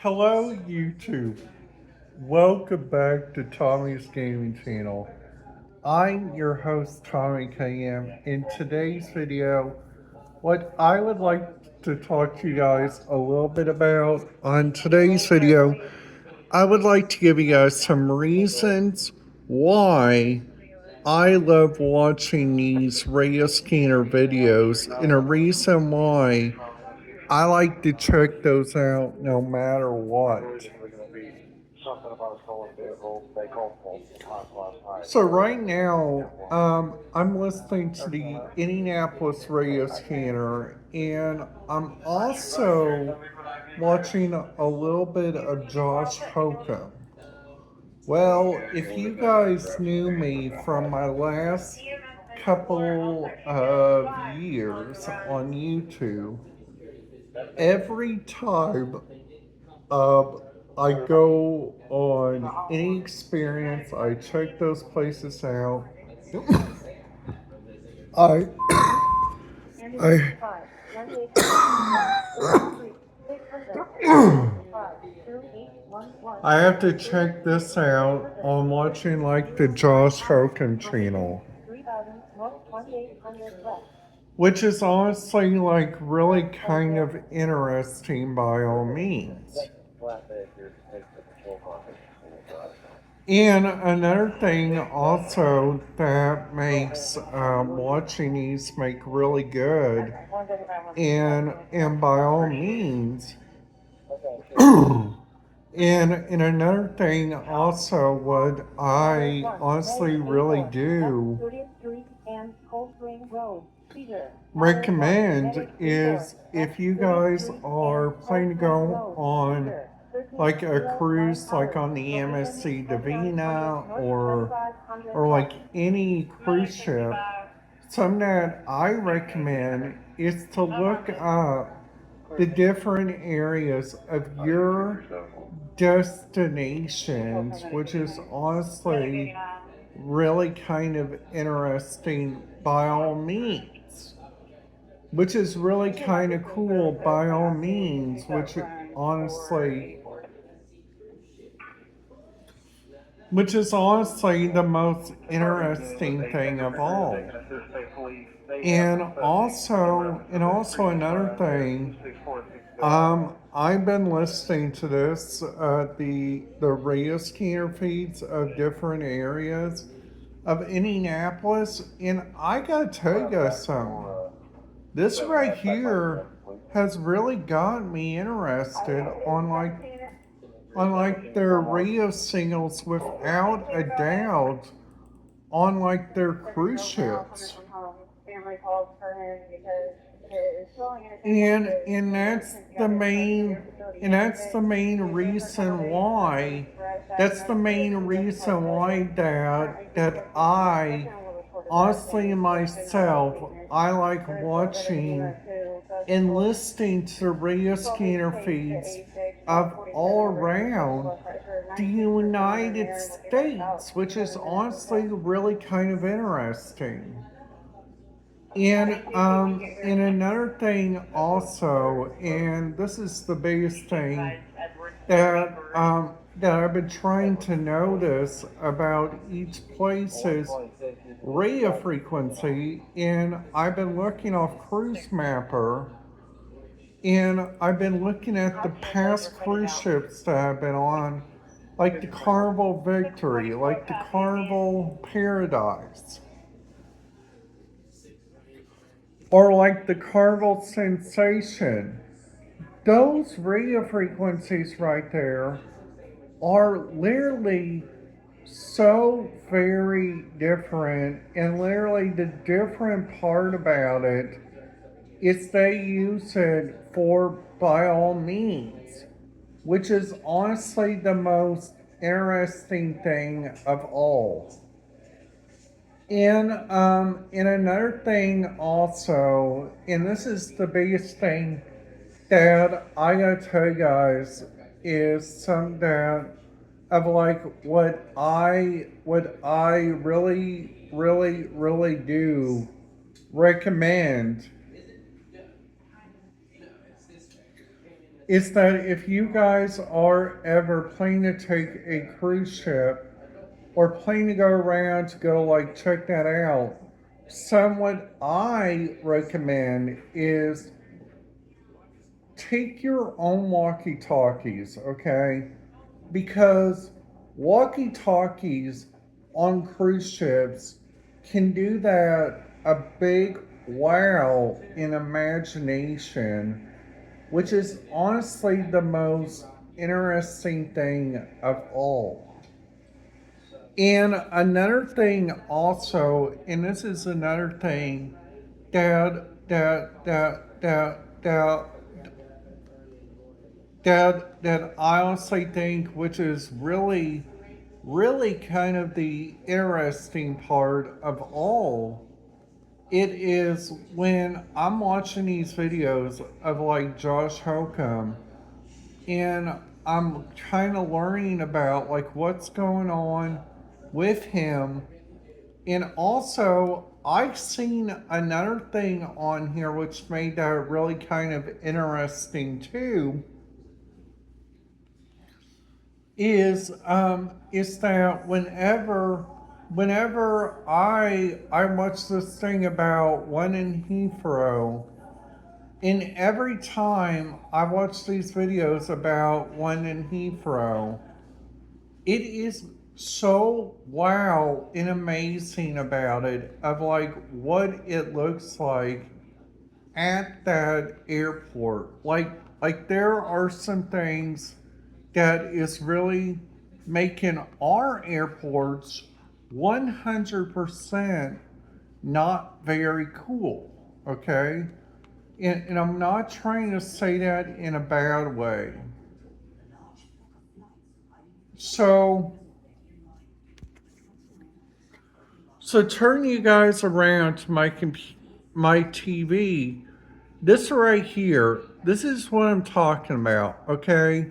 Hello, YouTube. Welcome back to Tommy's Gaming Channel. I'm your host, Tommy KM. In today's video, what I would like to talk to you guys a little bit about on today's video, I would like to give you guys some reasons why I love watching these radio scanner videos and a reason why I like to check those out no matter what. So right now, I'm listening to the Indianapolis radio scanner, and I'm also watching a little bit of Josh Hocum. Well, if you guys knew me from my last couple of years on YouTube, every time I go on any experience, I check those places out. I I I have to check this out on watching like the Josh Hogan channel, which is honestly like really kind of interesting by all means. And another thing also that makes watching these make really good, and by all means, and another thing also what I honestly really do recommend is if you guys are planning to go on like a cruise like on the MSC Divina or like any cruise ship, something that I recommend is to look up the different areas of your destinations, which is honestly really kind of interesting by all means. Which is really kind of cool by all means, honestly, which is honestly the most interesting thing of all. And also another thing, I've been listening to this, the radio scanner feeds of different areas of Indianapolis, and I gotta tell you guys something. This right here has really gotten me interested on like their radio signals without a doubt on like their cruise ships. And that's the main reason why that I honestly myself I like watching and listening to radio scanner feeds of all around the United States, which is honestly really kind of interesting. And another thing also, and this is the biggest thing that I've been trying to notice about each place's radio frequency, and I've been looking off Cruise Mapper, and I've been looking at the past cruise ships that I've been on, like the Carnival Victory, like the Carnival Paradise, or like the Carnival Sensation. Those radio frequencies right there are literally so very different, and literally the different part about it is they use it for by all means, which is honestly the most interesting thing of all. And another thing also, and this is the biggest thing that I gotta tell you guys, is some that of like what I really do recommend is that if you guys are ever planning to take a cruise ship or planning to go around to go like check that out, what I recommend is take your own walkie talkies, okay? Because walkie talkies on cruise ships can do that a big wow in imagination, which is honestly the most interesting thing of all. And another thing also, and this is another thing that that I honestly think, which is really kind of the interesting part of all. It is when I'm watching these videos of like Josh Hocum, and I'm kind of learning about like what's going on with him. And also, I've seen another thing on here which made that really kind of interesting too. Is that whenever I watch this thing about one in Heathrow, and every time I watch these videos about one in Heathrow, it is so wow and amazing about it of like what it looks like at that airport. Like there are some things that is really making our airports 100% not very cool. Okay? And I'm not trying to say that in a bad way. So, so turn you guys around to my TV. This right here, this is what I'm talking about, okay?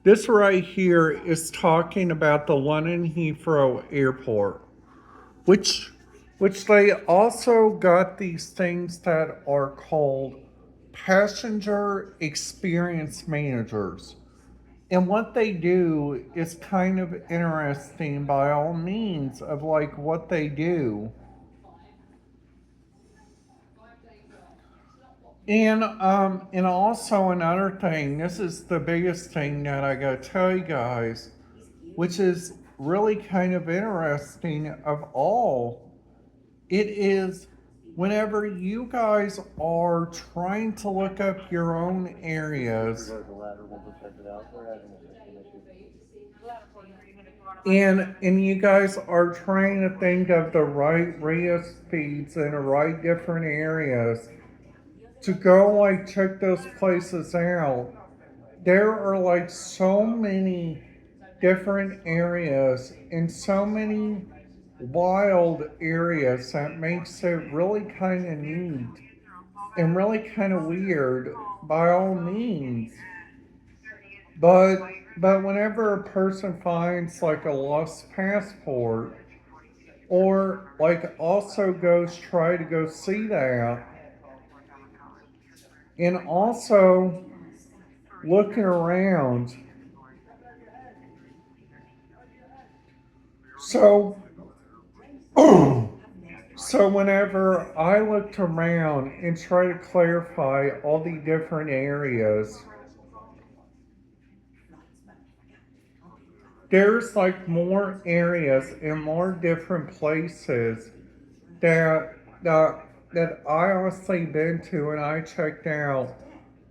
This right here is talking about the London Heathrow Airport, which which they also got these things that are called passenger experience managers. And what they do is kind of interesting by all means of like what they do. And also another thing, this is the biggest thing that I gotta tell you guys, which is really kind of interesting of all. It is whenever you guys are trying to look up your own areas and you guys are trying to think of the right radius speeds in the right different areas to go like check those places out. There are like so many different areas and so many wild areas that makes it really kind of neat and really kind of weird by all means. But but whenever a person finds like a lost passport or like also goes try to go see that and also looking around. So so whenever I looked around and try to clarify all the different areas, there's like more areas and more different places that that that I honestly been to and I checked out,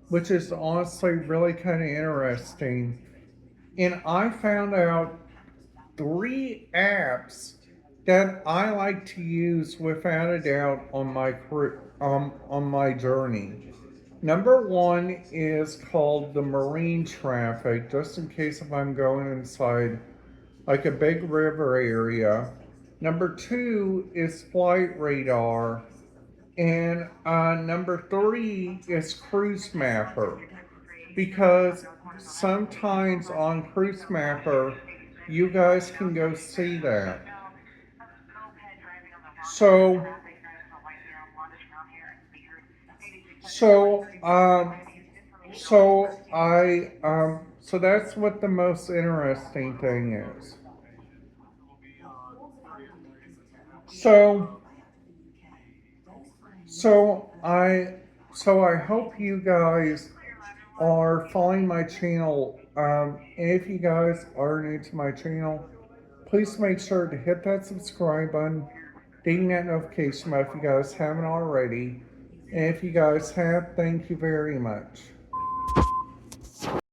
which is honestly really kind of interesting. And I found out three apps that I like to use without a doubt on on my journey. Number one is called the marine traffic, just in case if I'm going inside like a big river area. Number two is flight radar. And number three is cruise mapper. Because sometimes on cruise mapper, you guys can go see that. So, so, um, So that's what the most interesting thing is. So so I so I hope you guys are following my channel. If you guys are new to my channel, please make sure to hit that subscribe button, ding that notification bell if you guys haven't already. And if you guys have, thank you very much.